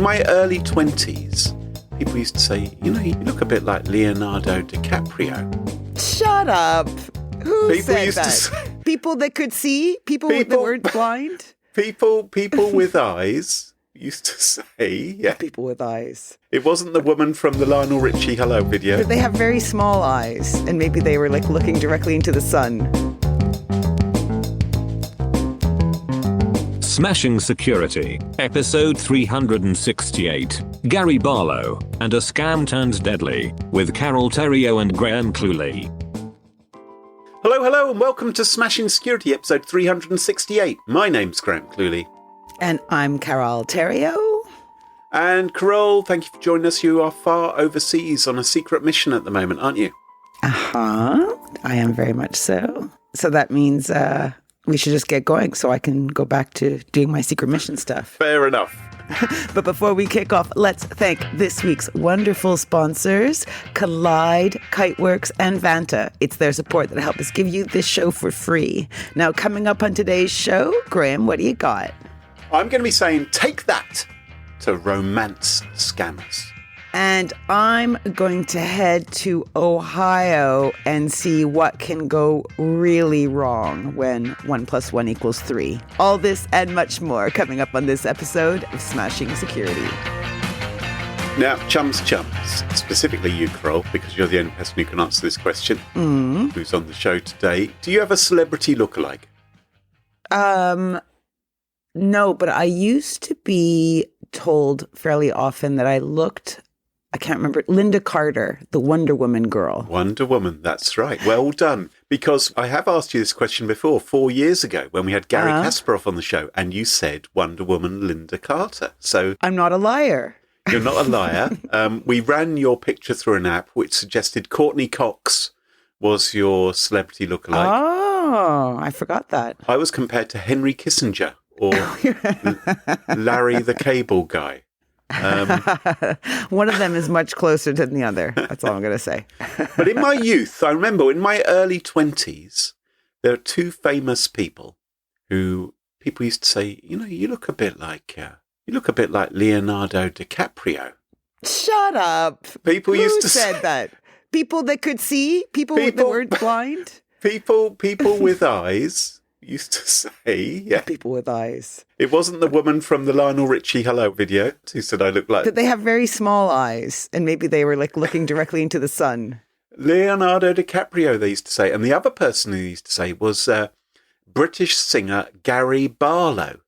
In my early 20s, people used to say, you look a bit like Leonardo DiCaprio. Shut up. Who People said used to that? say- People that could see? People that weren't blind? People with eyes used to say, yeah. People with eyes. It wasn't the woman from the Lionel Richie Hello video. But they have very small eyes, and maybe they were like looking directly into the sun. Smashing Security, episode 368. Garry Barlow, and a scam turned deadly, with Carole, Theriault and Cluley. Hello, and welcome to Smashing Security, episode 368. My name's Graham Cluley. And I'm Carole Theriault. And Carole, thank you for joining us. You are far overseas on a secret mission at the moment, aren't you? Uh-huh. I am very much so. So that means we should just get going so I can go back to doing my secret mission stuff. Fair enough. But before we kick off, let's thank this week's wonderful sponsors, Collide, Kiteworks, and Vanta. It's their support that help us give you this show for free. Now, coming up on today's show, Graham, what do you got? I'm going to be saying, take that to romance scammers. And I'm going to head to Ohio and see what can go really wrong when 1 + 1 = 3. All this and much more coming up on this episode of Smashing Security. Now, chums, specifically you, Carole, because you're the only person who can answer this question, who's on the show today. Do you have a celebrity lookalike? No, but I used to be told fairly often that I looked, I can't remember, Linda Carter, the Wonder Woman girl. Wonder Woman, that's right. Well done. Because I have asked you this question before, 4 years ago, when we had Garry Kasparov on the show, and you said Wonder Woman Linda Carter. So I'm not a liar. You're not a liar. We ran your picture through an app which suggested Courtney Cox was your celebrity lookalike. Oh, I forgot that. I was compared to Henry Kissinger or Larry the Cable Guy. One of them is much closer than the other. That's all I'm going to say. But in my youth, I remember in my early 20s, there are two famous people who people used to say, you look a bit like Leonardo DiCaprio. Shut up. People Who used to said say, that? People that could see? People that weren't blind? People with eyes used to say, yeah. People with eyes. It wasn't the woman from the Lionel Richie Hello video who said I look like. But they have very small eyes, and maybe they were like looking directly into the sun. Leonardo DiCaprio, they used to say. And the other person who used to say was British singer Garry Barlow.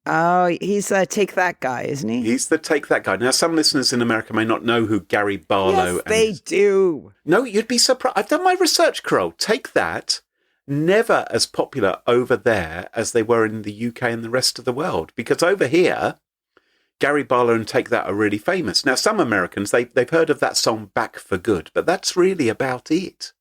Oh, he's Take That guy, isn't he? He's the Take That guy. Now, some listeners in America may not know who Garry Barlow is. Yes, they do. No, you'd be surprised. I've done my research, Carole. Take That, never as popular over there as they were in the UK and the rest of the world. Because over here, Garry Barlow and Take That are really famous. Now, some Americans, they've heard of that song Back for Good, but that's really about it.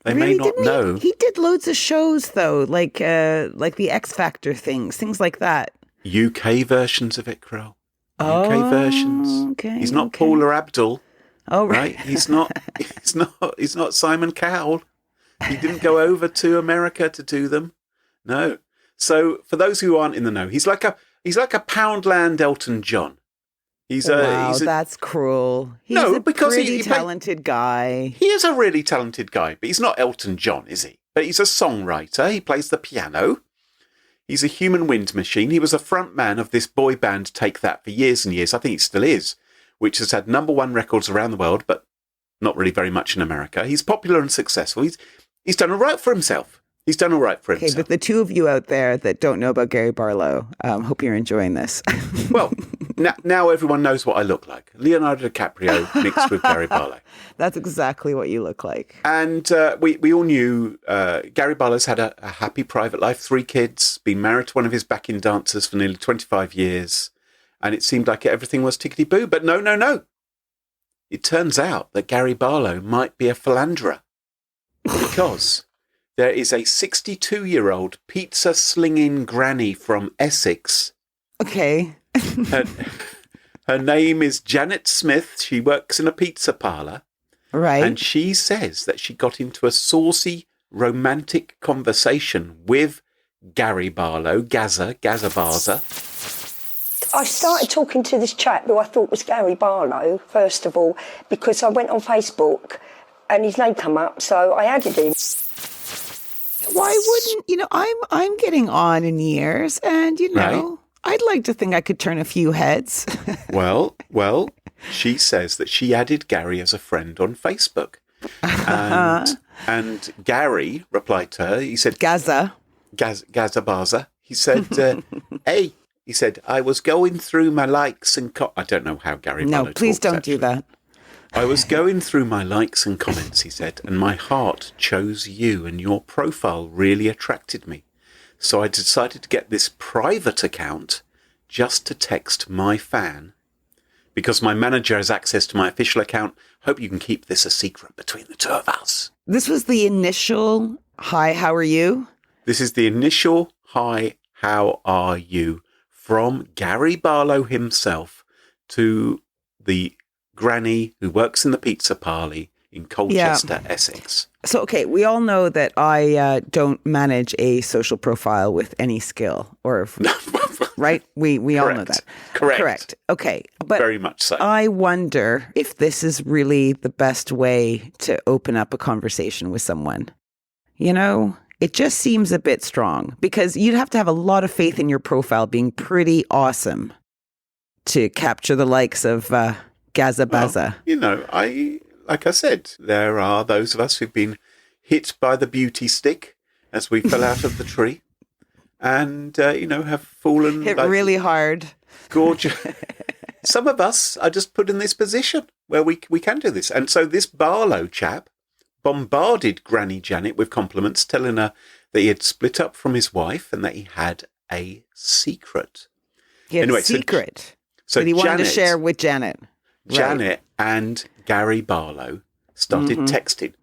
They really? may not know. He did loads of shows, though, like the X Factor things like that. UK versions of it, Carole. UK versions. Okay. He's not Paula Abdul. Oh, right. He's not Simon Cowell. He didn't go over to America to do them. No. So for those who aren't in the know, he's like a Poundland Elton John. That's cruel. He's a pretty talented guy. He is a really talented guy, but he's not Elton John, is he? But he's a songwriter. He plays the piano. He's a human wind machine. He was a front man of this boy band Take That for years and years. I think he still is, which has had #1 records around the world, but not really very much in America. He's popular and successful. He's done all right for himself. Okay, but the two of you out there that don't know about Garry Barlow, hope you're enjoying this. Well, now everyone knows what I look like. Leonardo DiCaprio mixed with Garry Barlow. That's exactly what you look like. And we all knew Garry Barlow's had a happy private life, 3 kids, been married to one of his backing dancers for nearly 25 years. And it seemed like everything was tickety-boo. But no. It turns out that Garry Barlow might be a philanderer. Because there is a 62-year-old pizza-slinging granny from Essex. Okay. Her name is Janet Smith. She works in a pizza parlour. Right. And she says that she got into a saucy, romantic conversation with Garry Barlow, Gaza Barza. I started talking to this chap who I thought was Garry Barlow, first of all, because I went on Facebook and his name came up, so I added him. Why wouldn't, I'm getting on in years and, Right. I'd like to think I could turn a few heads. Well, she says that she added Garry as a friend on Facebook. And Garry replied to her. He said, Gaza. Gazabaza. He said, hey, he said, I was going through my likes and I don't know how Garry No, Barlow please talks, don't actually. do that. I was going through my likes and comments, he said, and my heart chose you and your profile really attracted me. So I decided to get this private account just to text my fan. Because my manager has access to my official account, hope you can keep this a secret between the two of us. This was the initial, hi, how are you? This is the initial, hi, how are you, from Garry Barlow himself to the granny who works in the pizza parlor in Colchester, Essex. So, okay, we all know that I don't manage a social profile with any skill right? We all know that. Correct. Okay. But very much so. I wonder if this is really the best way to open up a conversation with someone. It just seems a bit strong because you'd have to have a lot of faith in your profile being pretty awesome to capture the likes of Gazabaza. Well, like I said, there are those of us who've been hit by the beauty stick as we fell out of the tree and, have fallen. Hit really hard. Gorgeous. Some of us are just put in this position where we can do this. And so this Barlow chap bombarded Granny Janet with compliments, telling her that he had split up from his wife and that he had a secret. He had a secret so that he wanted to Janet, share with Janet. Janet and Garry Barlow started texting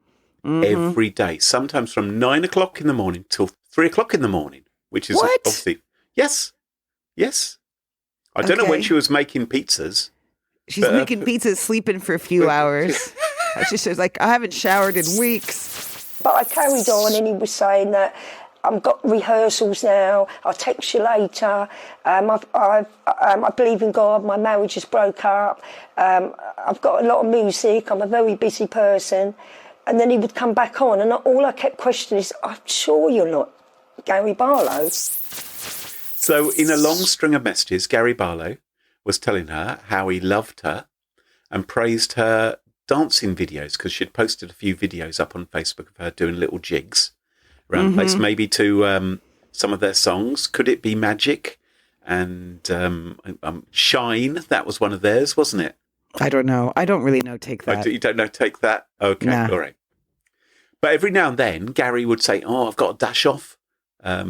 every day, sometimes from 9 o'clock in the morning till 3 o'clock in the morning, which is obviously, yes. I don't know when she was making pizzas. She's making pizzas, sleeping for a few hours. She says, I haven't showered in weeks. But I carried on and he was saying that I've got rehearsals now, I'll text you later, I believe in God, my marriage has broke up, I've got a lot of music, I'm a very busy person. And then he would come back on and all I kept questioning is, I'm sure you're not Garry Barlow. So in a long string of messages, Garry Barlow was telling her how he loved her and praised her dancing videos because she'd posted a few videos up on Facebook of her doing little jigs around the place, maybe to some of their songs. Could It Be Magic? And Shine, that was one of theirs, wasn't it? I don't know. I don't really know Take That. Oh, you don't know Take That? Okay, Nah. All right. But every now and then, Garry would say, I've got to dash off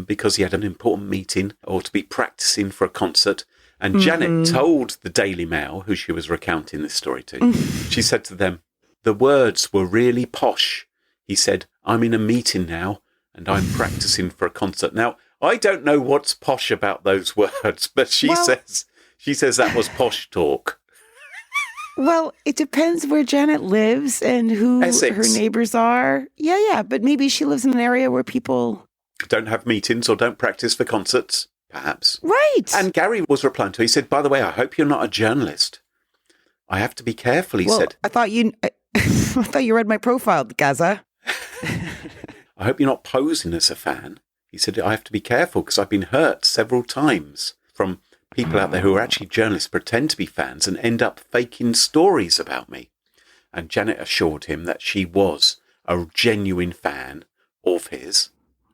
because he had an important meeting or to be practicing for a concert. And Janet told the Daily Mail, who she was recounting this story to, she said to them, the words were really posh. He said, I'm in a meeting now and I'm practicing for a concert. Now, I don't know what's posh about those words, but she says that was posh talk. Well, it depends where Janet lives and who Essex. her neighbors are. Yeah, but maybe she lives in an area where people don't have meetings or don't practice for concerts, perhaps. Right. And Garry was replying to her. He said, by the way, I hope you're not a journalist. I have to be careful, he said. I thought you read my profile, Gaza. I hope you're not posing as a fan. He said, I have to be careful because I've been hurt several times from people out there who are actually journalists, pretend to be fans and end up faking stories about me. And Janet assured him that she was a genuine fan of his.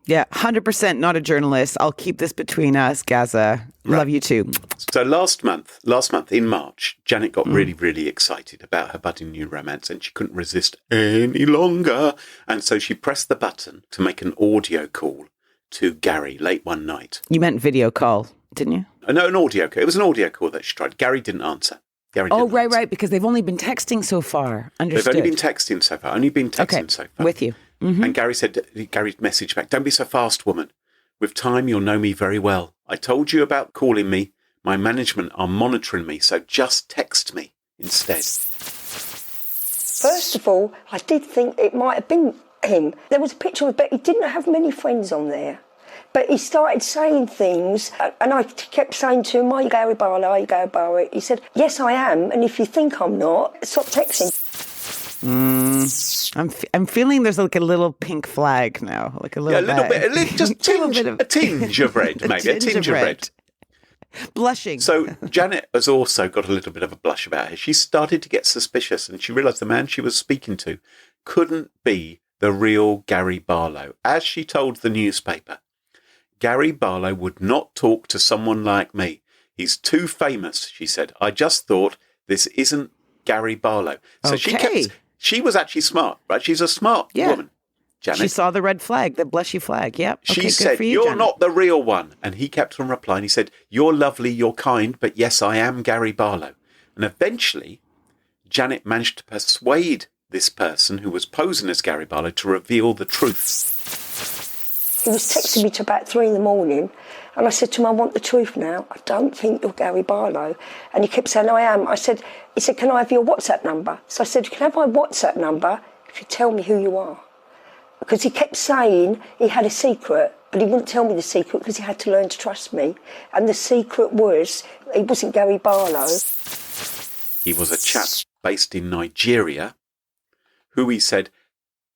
Yeah, 100% not a journalist. I'll keep this between us, Gaza. Right. Love you too. So last month in March, Janet got really, really excited about her budding new romance and she couldn't resist any longer. And so she pressed the button to make an audio call to Garry late one night. You meant video call, didn't you? No, an audio call. It was an audio call that she tried. Garry didn't answer. Right, because they've only been texting so far. Understood. They've only been texting so far. With you. Mm-hmm. And Garry messaged back, don't be so fast, woman. With time, you'll know me very well. I told you about calling me. My management are monitoring me, so just text me instead. First of all, I did think it might have been him. There was a picture of Betty. He didn't have many friends on there. But he started saying things, and I kept saying to him, "Are you Garry Barlow? Are you Garry Barlow?" He said, "Yes, I am, and if you think I'm not, stop texting." I'm feeling there's like a little pink flag now, like a little, just a tinge of red, maybe a tinge of red. Blushing. So Janet has also got a little bit of a blush about her. She started to get suspicious, and she realised the man she was speaking to couldn't be the real Garry Barlow. As she told the newspaper, Garry Barlow would not talk to someone like me. He's too famous, she said. I just thought, this isn't Garry Barlow. So she was actually smart, right? She's a smart woman, Janet. She saw the red flag, the blushy flag. Yep. She okay, said, good for you, "You're Janet. not the real one." And he kept on replying. He said, "You're lovely, you're kind, but yes, I am Garry Barlow." And eventually, Janet managed to persuade this person who was posing as Garry Barlow to reveal the truth. He was texting me to about 3 a.m, and I said to him, "I want the truth now. I don't think you're Garry Barlow." And he kept saying, "I am." He said, "Can I have your WhatsApp number?" So I said, "You can have my WhatsApp number if you tell me who you are." Because he kept saying he had a secret, but he wouldn't tell me the secret because he had to learn to trust me. And the secret was, he wasn't Garry Barlow. He was a chap based in Nigeria who he said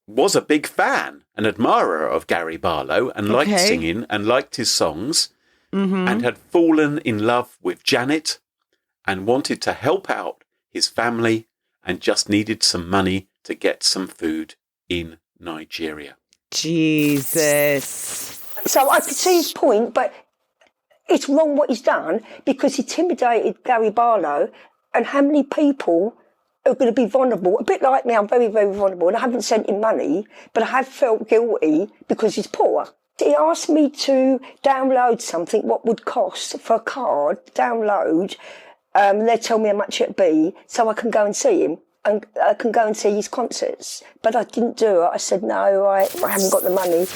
was a big fan, an admirer of Garry Barlow, and liked singing and liked his songs, and had fallen in love with Janet and wanted to help out his family and just needed some money to get some food in Nigeria. Jesus. So I could see his point, but it's wrong what he's done because he intimidated Garry Barlow, and how many people are going to be vulnerable? A bit like me, I'm very, very vulnerable, and I haven't sent him money, but I have felt guilty because he's poor. He asked me to download something, what would cost for a card, download, they'd tell me how much it'd be, so I can go and see him. And I can go and see his concerts. But I didn't do it. I said, no, I haven't got the money.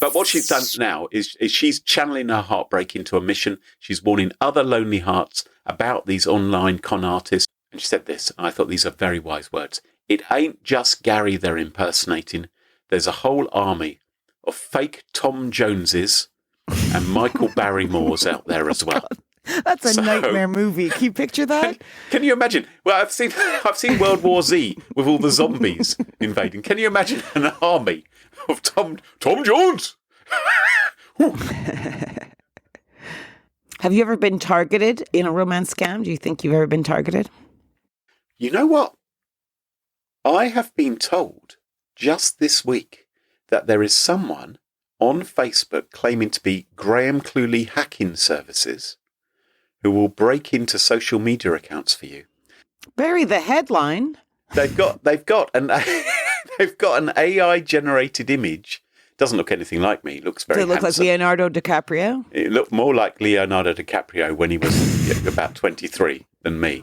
But what she's done now is she's channeling her heartbreak into a mission. She's warning other lonely hearts about these online con artists. And she said this, and I thought these are very wise words. It ain't just Garry they're impersonating. There's a whole army of fake Tom Joneses and Michael Barrymores out there as well. That's a nightmare movie. Can you picture that? Can you imagine? Well, I've seen World War Z with all the zombies invading. Can you imagine an army of Tom Jones? Have you ever been targeted in a romance scam? Do you think you've ever been targeted? You know what? I have been told just this week that there is someone on Facebook claiming to be Graham Cluley hacking services who will break into social media accounts for you. Bury the headline. They've got an AI generated image. Doesn't look anything like me. It looks very Does it look handsome. like Leonardo DiCaprio? It looked more like Leonardo DiCaprio when he was about 23 than me.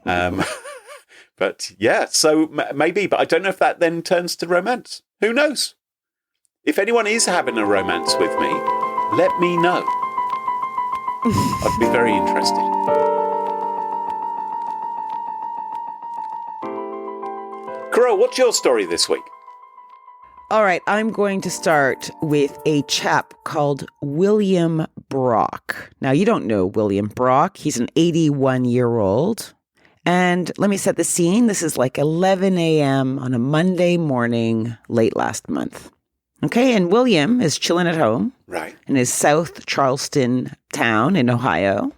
But yeah, so maybe. But I don't know if that then turns to romance. Who knows? If anyone is having a romance with me, let me know. I'd be very interested. Carole, what's your story this week? All right, I'm going to start with a chap called William Brock. Now, you don't know William Brock. He's an 81-year-old. And let me set the scene. This is like 11 a.m. on a Monday morning late last month. Okay, and William is chilling at home. Right. In his South Charleston town in Ohio.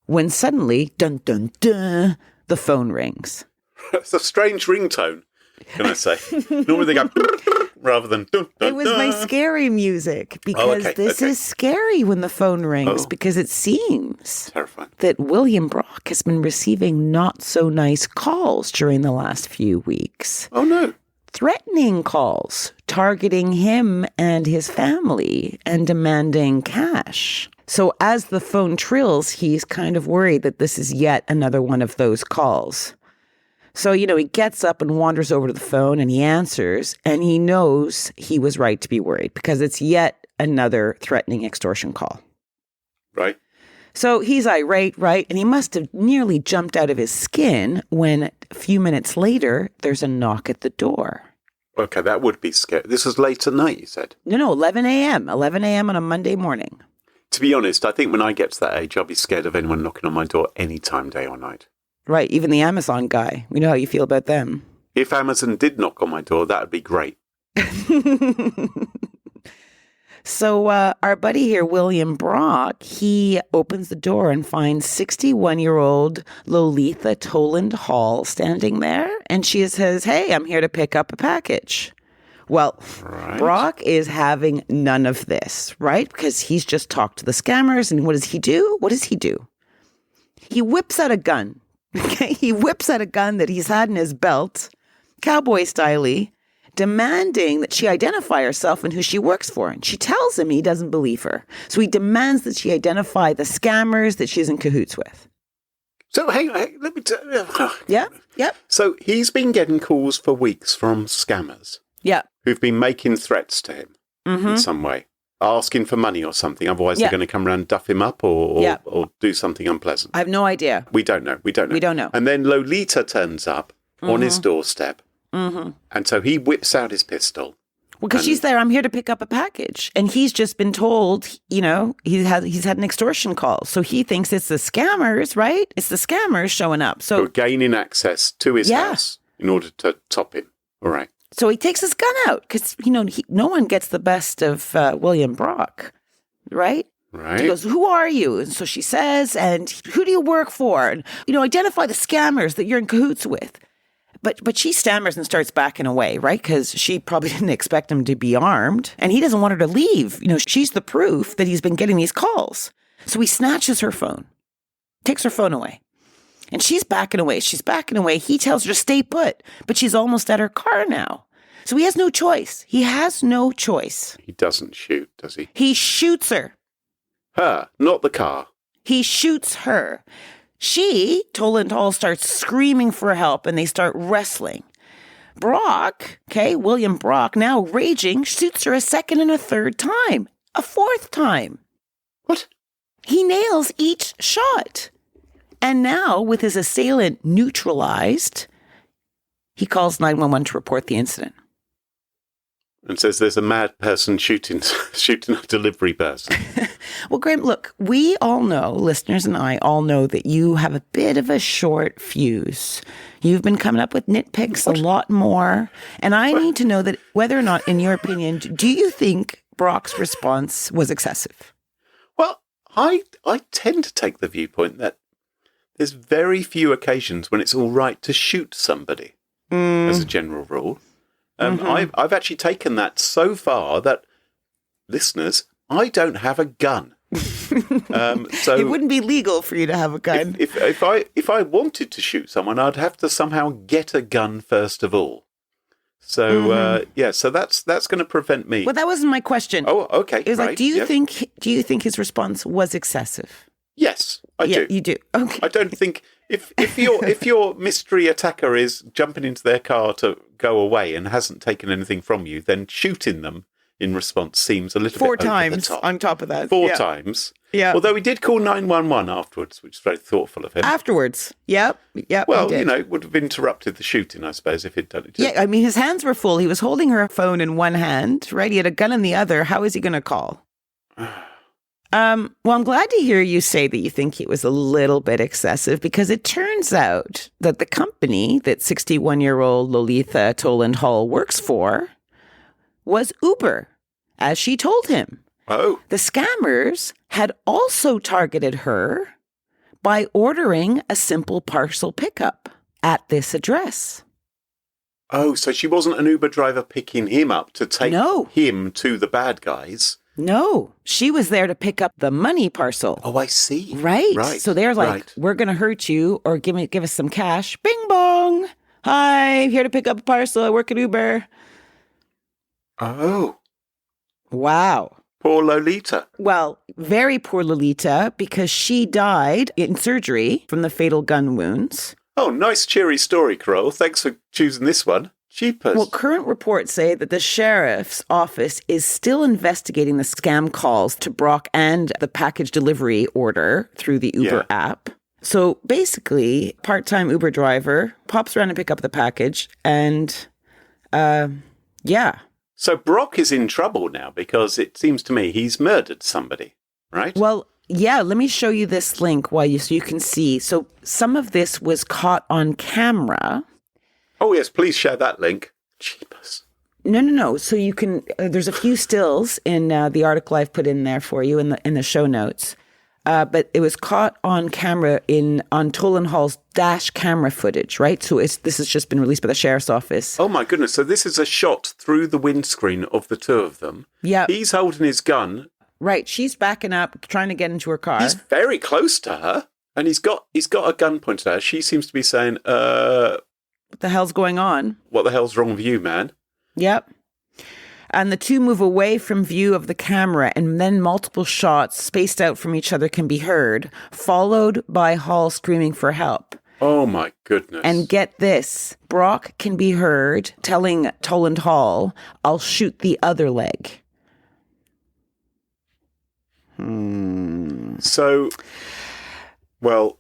When suddenly, dun, dun, dun, the phone rings. It's a strange ringtone, can I say? Normally they go rather than dun, dun, It was my scary music because this is scary when the phone rings because it seems terrifying that William Brock has been receiving not so nice calls during the last few weeks. Oh, no. Threatening calls, targeting him and his family and demanding cash. So as the phone trills, he's kind of worried that this is yet another one of those calls. So, he gets up and wanders over to the phone and he answers, and he knows he was right to be worried because it's yet another threatening extortion call. Right. So he's irate, right? And he must have nearly jumped out of his skin when a few minutes later, there's a knock at the door. Okay, that would be scary. This was late at night, you said? No, 11 a.m. 11 a.m. on a Monday morning. To be honest, I think when I get to that age, I'll be scared of anyone knocking on my door any time, day or night. Right, even the Amazon guy. We know how you feel about them. If Amazon did knock on my door, that would be great. So our buddy here, William Brock, he opens the door and finds 61-year-old Lolitha Toland Hall standing there. And she says, hey, I'm here to pick up a package. Well, Right. Brock is having none of this, right? Because he's just talked to the scammers. And what does he do? He whips out a gun. Okay, he whips out a gun that he's had in his belt, cowboy style-y, demanding that she identify herself and who she works for. And she tells him he doesn't believe her. So he demands that she identify the scammers that she's in cahoots with. So, hang on, let me tell you. Yeah, yep, So he's been getting calls for weeks from scammers yeah. who've been making threats to him in some way, asking for money or something. Otherwise, Yeah. they're going to come around and duff him up or Yeah. do something unpleasant. I have no idea. We don't know. We don't know. And then Lolita turns up on his doorstep. And so he whips out his pistol. Well, because she's there, I'm here to pick up a package. And he's just been told, he's had an extortion call. So he thinks it's the scammers, right? It's the scammers showing up. So So gaining access to his Yeah. house in order to top him. All right. So he takes his gun out because, no one gets the best of William Brock, right? Right. He goes, who are you? And so she says, and who do you work for? And, identify the scammers that you're in cahoots with. But she stammers and starts backing away, right? Because she probably didn't expect him to be armed. And he doesn't want her to leave. She's the proof that he's been getting these calls. So he snatches her phone, takes her phone away. And she's backing away. He tells her to stay put, but she's almost at her car now. So he has no choice. He doesn't shoot, does he? He shoots her. Her, not the car. He shoots her. Toland Hall starts screaming for help and they start wrestling. Brock, William Brock, now raging, shoots her a second and a third time. A fourth time. What? He nails each shot. And now, with his assailant neutralized, he calls 911 to report the incident. And says there's a mad person shooting a delivery person. Well, Graham, look, we all know, listeners and I all know that you have a bit of a short fuse. You've been coming up with nitpicks a lot more. And I need to know that whether or not, in your opinion, do you think Brock's response was excessive? Well, I tend to take the viewpoint that there's very few occasions when it's all right to shoot somebody, as a general rule. I've actually taken that so far that, listeners, I don't have a gun. So It wouldn't be legal for you to have a gun. if I wanted to shoot someone, I'd have to somehow get a gun first of all. So so that's going to prevent me. Well, that wasn't my question. Oh, okay. It was right, like, do you think his response was excessive? Yes, I do. You do. Okay. I don't think if your mystery attacker is jumping into their car to go away and hasn't taken anything from you, then shooting them in response seems a little Four bit over times the top. on top of that. Four Yeah. times. Yeah. Although he did call 911 afterwards, which is very thoughtful of him. Afterwards. Yep. Well, he did. it would have interrupted the shooting, I suppose, if he'd done it. Yeah, I mean, his hands were full. He was holding her phone in one hand, right? He had a gun in the other. How is he going to call? Well, I'm glad to hear you say that you think it was a little bit excessive, because it turns out that the company that 61-year-old Lolitha Toland Hall works for was Uber, as she told him. Oh, The scammers had also targeted her by ordering a simple parcel pickup at this address. oh, so she wasn't an Uber driver picking him up to take No. him to the bad guys. No, she was there to pick up the money parcel. Oh, I see. Right. Right. So they're like, right. we're going to hurt you or give us some cash. Bing bong. Hi, I'm here to pick up a parcel. I work at Uber. Oh, Wow. poor Lolita. Well, very poor Lolita, because she died in surgery from the fatal gun wounds. Oh, nice cheery story, Carole. Thanks for choosing this one. Jeepers. Well, current reports say that the sheriff's office is still investigating the scam calls to Brock and the package delivery order through the Uber app. So basically, part-time Uber driver pops around and pick up the package, and Yeah. So Brock is in trouble now because it seems to me he's murdered somebody, right? Well, yeah, let me show you this link so you can see. So some of this was caught on camera. Oh, yes, please share that link. Jeepers. No. So you can, there's a few stills in the article I've put in there for you in the show notes. But it was caught on camera on Tolan Hall's dash camera footage, right? So this has just been released by the Sheriff's Office. Oh, my goodness. So this is a shot through the windscreen of the two of them. Yeah. He's holding his gun. Right. She's backing up, trying to get into her car. He's very close to her. And he's got a gun pointed at her. She seems to be saying, What the hell's going on? What the hell's wrong with you, man? Yep. And the two move away from view of the camera, and then multiple shots spaced out from each other can be heard, followed by Hall screaming for help. Oh, my goodness. And get this, Brock can be heard telling Toland Hall, I'll shoot the other leg. So, well,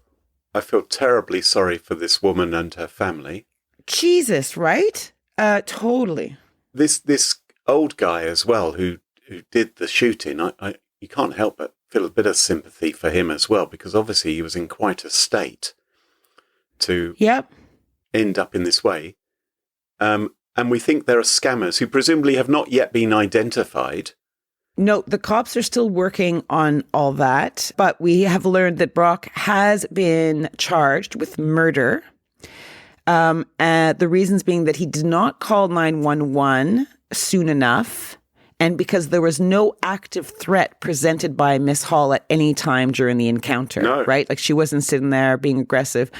I feel terribly sorry for this woman and her family. Jesus, right? Totally. This old guy as well who did the shooting, you can't help but feel a bit of sympathy for him as well, because obviously he was in quite a state to end up in this way. And we think there are scammers who presumably have not yet been identified. No, the cops are still working on all that, but we have learned that Brock has been charged with murder. The reasons being that he did not call 911 soon enough, and because there was no active threat presented by Miss Hall at any time during the encounter, right? Like she wasn't sitting there being aggressive.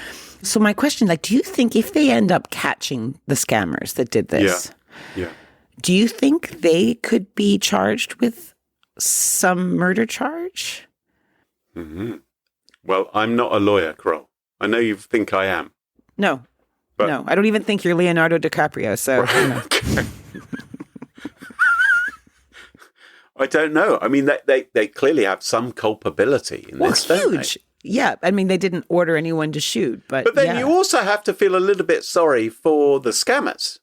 So my question, do you think if they end up catching the scammers that did this, do you think they could be charged with some murder charge? Mm-hmm. Well, I'm not a lawyer, Carole. I know you think I am. No, I don't even think you're Leonardo DiCaprio. So, I don't know. I mean, they clearly have some culpability in this, don't huge. They? Yeah, I mean, they didn't order anyone to shoot, but then you also have to feel a little bit sorry for the scammers,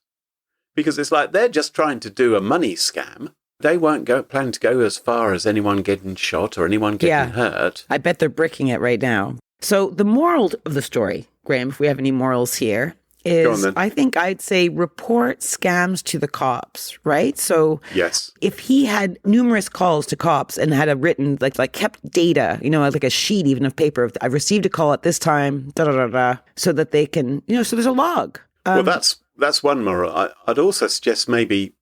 because it's like they're just trying to do a money scam. They weren't planning to go as far as anyone getting shot or anyone getting hurt. I bet they're bricking it right now. So the moral of the story, Graham, if we have any morals here, is I think I'd say report scams to the cops, right? So yes, if he had numerous calls to cops and had a written, like kept data, like a sheet even of paper, I've received a call at this time, so that they can, so there's a log. Well, that's one moral. I'd also suggest maybe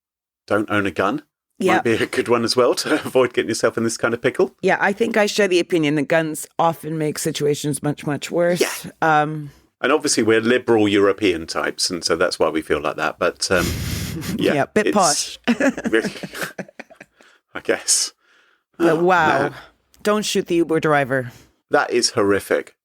don't own a gun. Might be a good one as well to avoid getting yourself in this kind of pickle. Yeah, I think I share the opinion that guns often make situations much, much worse. Yeah. And obviously we're liberal European types, and so that's why we feel like that. But bit posh. I guess. But wow. Man. Don't shoot the Uber driver. That is horrific.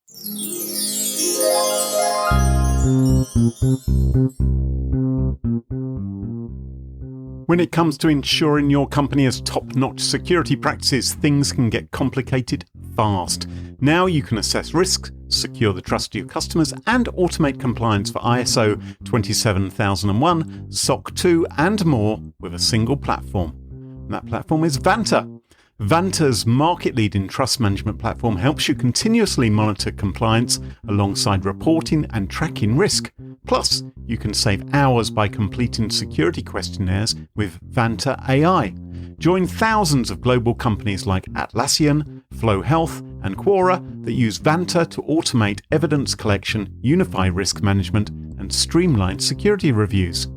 When it comes to ensuring your company has top-notch security practices, things can get complicated fast. Now you can assess risks, secure the trust of your customers, and automate compliance for ISO 27001, SOC 2, and more with a single platform. And that platform is Vanta. Vanta's market-leading trust management platform helps you continuously monitor compliance alongside reporting and tracking risk. Plus, you can save hours by completing security questionnaires with Vanta AI. Join thousands of global companies like Atlassian, Flow Health, and Quora that use Vanta to automate evidence collection, unify risk management, and streamline security reviews.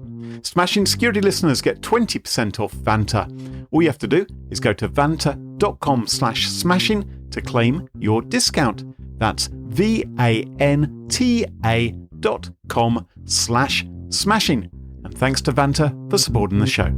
Smashing Security listeners get 20% off Vanta. All you have to do is go to vanta.com/smashing to claim your discount. That's vanta.com/smashing. And thanks to Vanta for supporting the show.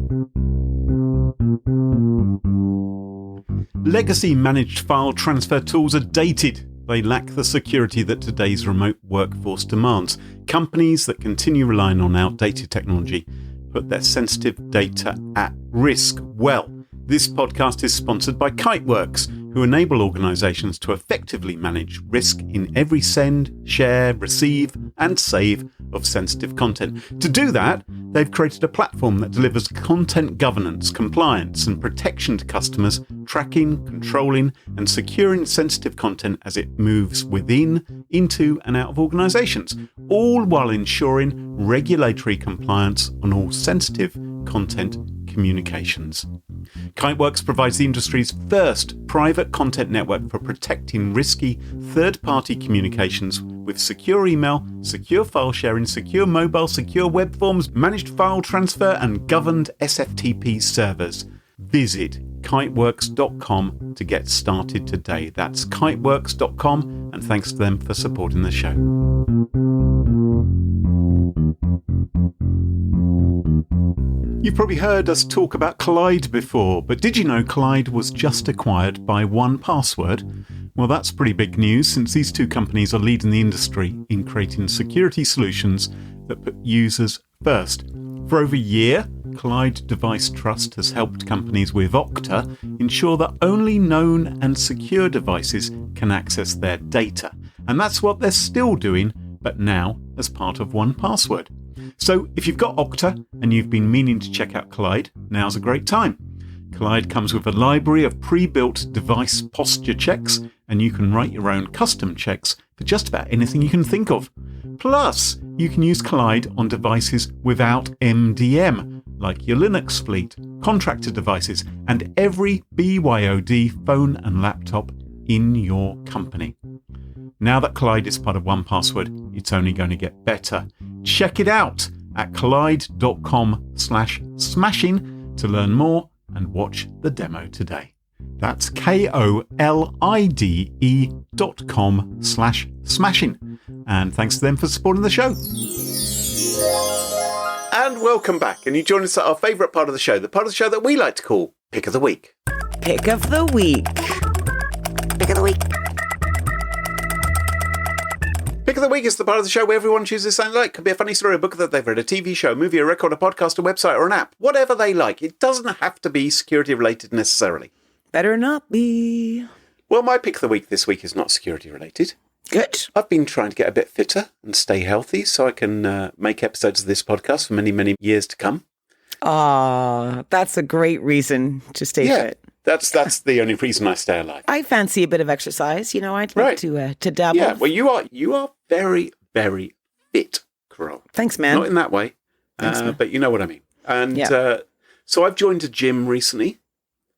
Legacy managed file transfer tools are dated. They lack the security that today's remote workforce demands. Companies that continue relying on outdated technology put their sensitive data at risk. Well, this podcast is sponsored by Kiteworks. who enable organisations to effectively manage risk in every send, share, receive and save of sensitive content. To do that, they've created a platform that delivers content governance, compliance and protection to customers, tracking, controlling and securing sensitive content as it moves within, into and out of organisations, all while ensuring regulatory compliance on all sensitive content communications. Kiteworks provides the industry's first private content network for protecting risky third-party communications with secure email, secure file sharing, secure mobile, secure web forms, managed file transfer and governed SFTP servers. Visit kiteworks.com to get started today. That's kiteworks.com, and thanks to them for supporting the show. You've probably heard us talk about Collide before, but did you know Collide was just acquired by 1Password? Well, that's pretty big news, since these two companies are leading the industry in creating security solutions that put users first. For over a year, Collide Device Trust has helped companies with Okta ensure that only known and secure devices can access their data. And that's what they're still doing, but now as part of 1Password. So if you've got Okta and you've been meaning to check out Collide, now's a great time. Collide comes with a library of pre-built device posture checks, and you can write your own custom checks for just about anything you can think of. Plus, you can use Collide on devices without MDM, like your Linux fleet, contractor devices, and every BYOD phone and laptop in your company. Now that Collide is part of 1Password, it's only going to get better. Check it out at collide.com/smashing to learn more and watch the demo today. That's KOLIDE.com/smashing. And thanks to them for supporting the show. And welcome back. And you join us at our favourite part of the show, the part of the show that we like to call Pick of the Week. Pick of the week. Pick of the week. Pick of the Week is the part of the show where everyone chooses something they like. Could be a funny story, a book that they've read, a TV show, a movie, a record, a podcast, a website, or an app. Whatever they like. It doesn't have to be security related necessarily. Better not be. Well, my Pick of the Week this week is not security related. Good. I've been trying to get a bit fitter and stay healthy so I can make episodes of this podcast for many, many years to come. That's a great reason to stay fit. That's the only reason I stay alive. I fancy a bit of exercise. You know, I'd like to dabble. Yeah, well, you are very, very fit, Carole. Thanks, man. Not in that way, but you know what I mean. And so I've joined a gym recently.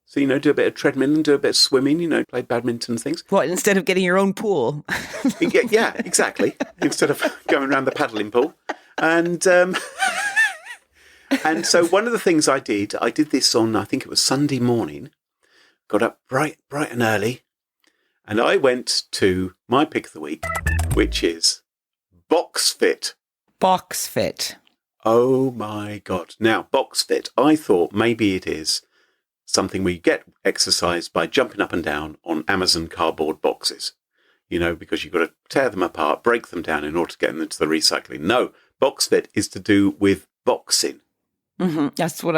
So, do a bit of treadmill and do a bit of swimming, play badminton and things. What, instead of getting your own pool? Yeah, exactly. Instead of going around the paddling pool. And and so one of the things I did this on, I think it was Sunday morning, got up bright and early, and I went to my Pick of the Week, which is Boxfit. Boxfit. Oh my God. Now, Boxfit, I thought maybe it is something we get exercise by jumping up and down on Amazon cardboard boxes, because you've got to tear them apart, break them down in order to get them into the recycling. No, Boxfit is to do with boxing. Mm-hmm. That's what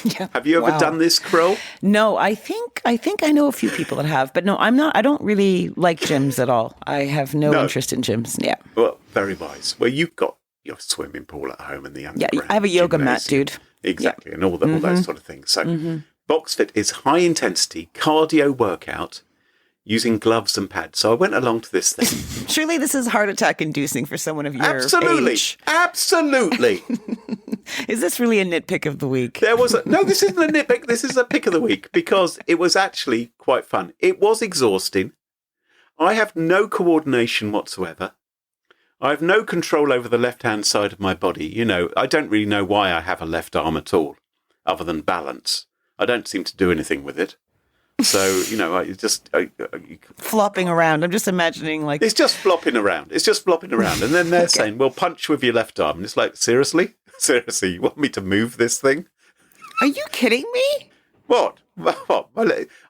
yeah. Have you ever done this, Carole? No, I think I know a few people that have, but no, I don't really like gyms at all. I have no interest in gyms. Yeah. Well, very wise. Well, you've got your swimming pool at home and the underground. Yeah, I have a yoga mat, dude. Exactly, and all those sort of things. So Boxfit is high-intensity cardio workout using gloves and pads. So I went along to this thing. Surely this is heart attack inducing for someone of your age. Absolutely. Is this really a nitpick of the week? No, this isn't a nitpick. This is a pick of the week because it was actually quite fun. It was exhausting. I have no coordination whatsoever. I have no control over the left-hand side of my body. I don't really know why I have a left arm at all, other than balance. I don't seem to do anything with it. So, flopping around. I'm just imagining it's just flopping around. And then they're saying, well, punch with your left arm. And it's like, seriously? Seriously, you want me to move this thing? Are you kidding me? What?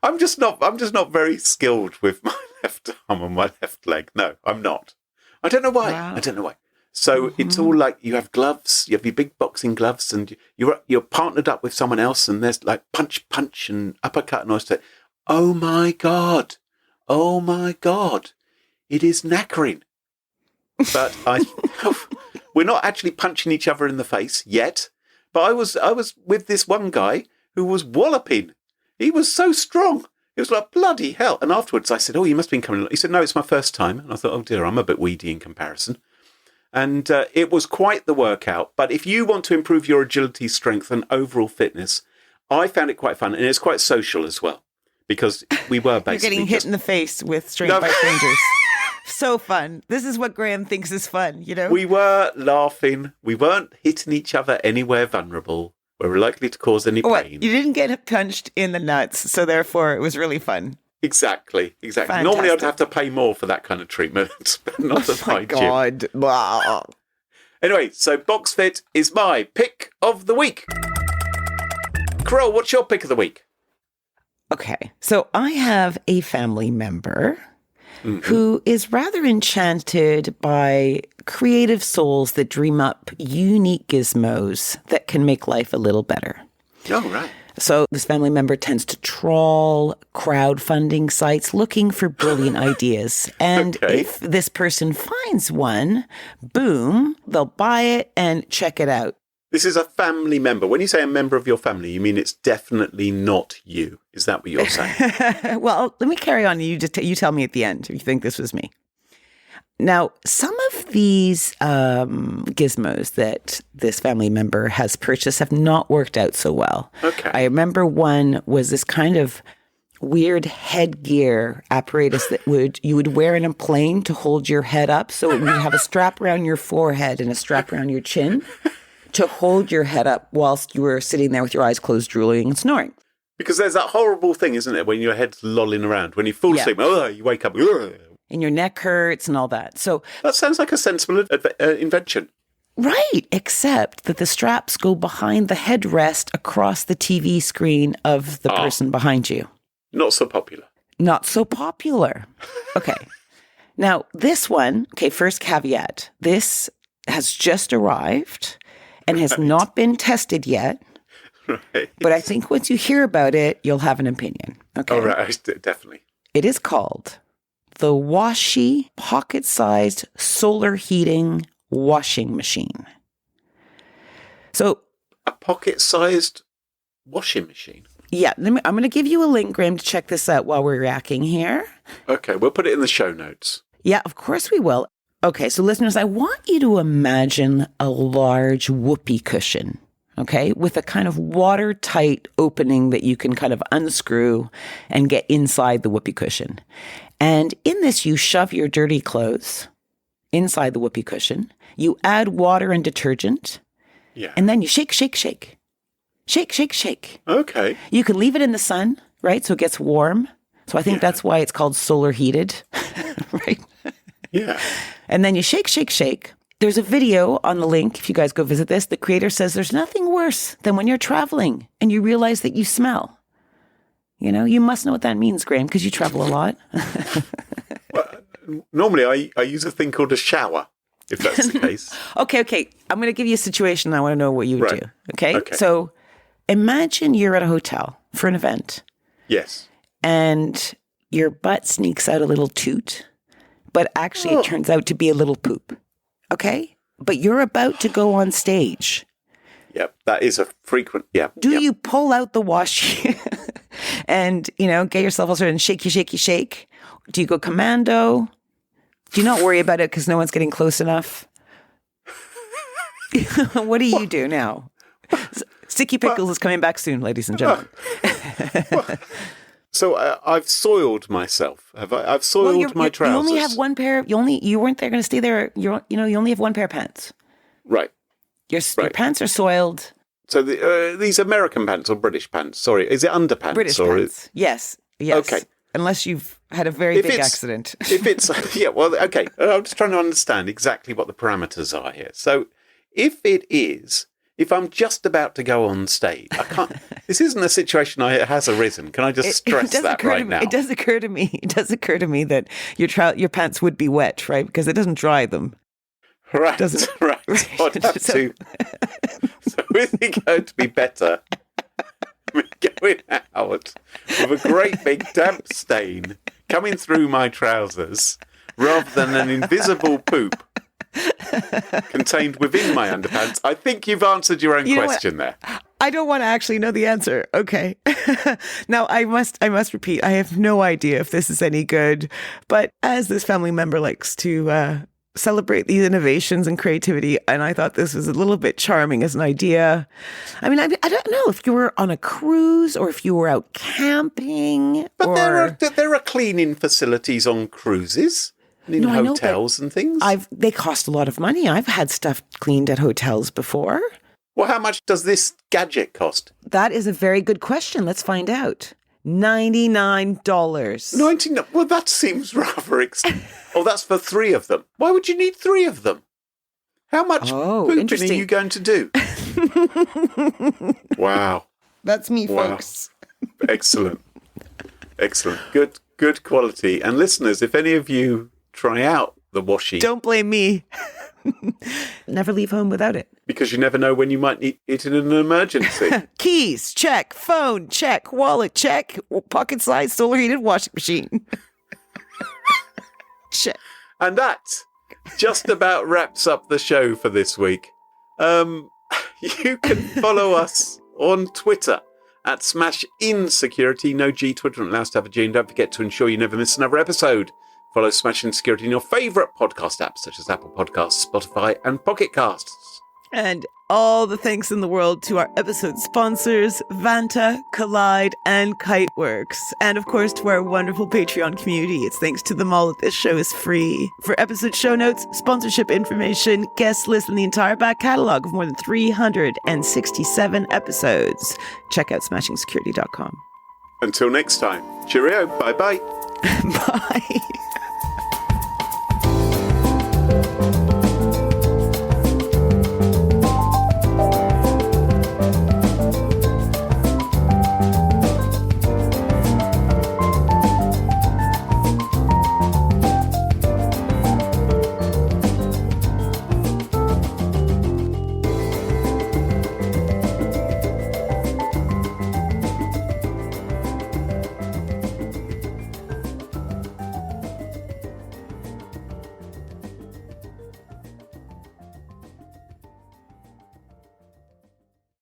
I'm just not very skilled with my left arm and my left leg. No, I'm not. I don't know why. Wow. I don't know why. So it's all like you have gloves, you have your big boxing gloves, and you're partnered up with someone else, and there's like punch and uppercut and all that. Oh my God. Oh my God. It is knackering. But we're not actually punching each other in the face yet. But I was with this one guy who was walloping. He was so strong. It was like, bloody hell. And afterwards I said, oh, you must have been coming. He said, no, it's my first time. And I thought, oh dear, I'm a bit weedy in comparison. And it was quite the workout. But if you want to improve your agility, strength and overall fitness, I found it quite fun. And it's quite social as well. Because we were basically You're getting hit in the face with by strangers. So fun. This is what Graham thinks is fun, you know? We were laughing. We weren't hitting each other anywhere vulnerable where we're likely to cause any pain. You didn't get punched in the nuts, so therefore it was really fun. Exactly. Fantastic. Normally I'd have to pay more for that kind of treatment, but not at my gym. God. Wow. Anyway, so Boxfit is my pick of the week. Carole, what's your pick of the week? Okay, so I have a family member who is rather enchanted by creative souls that dream up unique gizmos that can make life a little better. Oh, right. So this family member tends to trawl crowdfunding sites looking for brilliant ideas. And if this person finds one, boom, they'll buy it and check it out. This is a family member. When you say a member of your family, you mean it's definitely not you. Is that what you're saying? Well, let me carry on. You tell me at the end if you think this was me. Now, some of these gizmos that this family member has purchased have not worked out so well. Okay. I remember one was this kind of weird headgear apparatus that you would wear in a plane to hold your head up. So it would have a strap around your forehead and a strap around your chin to hold your head up whilst you were sitting there with your eyes closed, drooling and snoring. Because there's that horrible thing, isn't it, when your head's lolling around. When you fall asleep, you wake up. And your neck hurts and all that. So that sounds like a sensible invention. Right, except that the straps go behind the headrest across the TV screen of the person behind you. Not so popular. Not so popular. Okay. Now, this one, first caveat. This has just arrived and has not been tested yet. Right. But I think once you hear about it, you'll have an opinion. Okay. Oh, right. Definitely. It is called the Waschii pocket-sized solar heating washing machine. So, a pocket-sized washing machine? Yeah, I'm going to give you a link, Graham, to check this out while we're yakking here. Okay, we'll put it in the show notes. Yeah, of course we will. Okay, so listeners, I want you to imagine a large whoopee cushion, okay, with a kind of watertight opening that you can kind of unscrew and get inside the whoopee cushion. And in this, you shove your dirty clothes inside the whoopee cushion. You add water and detergent. Yeah. And then you shake, shake, shake. Shake, shake, shake. Okay. You can leave it in the sun, right? So it gets warm. So I think that's why it's called SolarHeated, right? Yeah. And then you shake, shake, shake. There's a video on the link, if you guys go visit this. The creator says there's nothing worse than when you're traveling and you realize that you smell. You know, you must know what that means, Graham, because you travel a lot. Well, normally I use a thing called a shower, if that's the case. Okay. I'm going to give you a situation. I want to know what you would do. Okay. So imagine you're at a hotel for an event. Yes. And your butt sneaks out a little toot, but actually it turns out to be a little poop. Okay? But you're about to go on stage. Yep, that is a frequent, Do you pull out the Waschii and, get yourself all sorted and shaky, shaky, shake? Do you go commando? Do you not worry about it because no one's getting close enough? What do you do now? Sticky Pickles is coming back soon, ladies and gentlemen. So I've soiled myself. Have I? I've soiled my trousers. You only have one pair. You weren't there going to stay there. You only have one pair of pants. Right. Your pants are soiled. So these American pants or British pants? Sorry, is it underpants? British pants. Yes. Okay. Unless you've had a very big accident. If it's okay. I'm just trying to understand exactly what the parameters are here. So if I'm just about to go on stage, I can't. This isn't a situation that has arisen. Can I just stress that right now? It does occur to me. It does occur to me that your pants would be wet, right? Because it doesn't dry them. Right. Right. So I'd have to. So is it going to be better me going out with a great big damp stain coming through my trousers rather than an invisible poop contained within my underpants. I think you've answered your own question there. I don't want to actually know the answer. Okay. Now, I must repeat, I have no idea if this is any good, but as this family member likes to celebrate these innovations and creativity, and I thought this was a little bit charming as an idea. I mean, I don't know if you were on a cruise or if you were out camping. But there are cleaning facilities on cruises and in hotels and things. They cost a lot of money. I've had stuff cleaned at hotels before. Well, how much does this gadget cost? That is a very good question. Let's find out. $99. $99? Well, that seems rather expensive. Oh, that's for 3 of them. Why would you need 3 of them? How much pooping are you going to do? Wow. That's me, folks. Excellent. Excellent. Good quality. And listeners, if any of you try out the Waschii... Don't blame me. Never leave home without it. Because you never know when you might need it in an emergency. Keys, check. Phone, check. Wallet, check. Pocket-sized SolarHeated washing machine. Check. And that just about wraps up the show for this week. You can follow us on Twitter at SmashInSecurity. No G, Twitter won't allow us to have a G. And don't forget to ensure you never miss another episode. Follow Smashing Security in your favourite podcast apps, such as Apple Podcasts, Spotify, and Pocket Casts. And all the thanks in the world to our episode sponsors, Vanta, Collide, and Kiteworks. And of course, to our wonderful Patreon community. It's thanks to them all that this show is free. For episode show notes, sponsorship information, guest lists, and the entire back catalog of more than 367 episodes, check out smashingsecurity.com. Until next time, cheerio, bye-bye. Bye.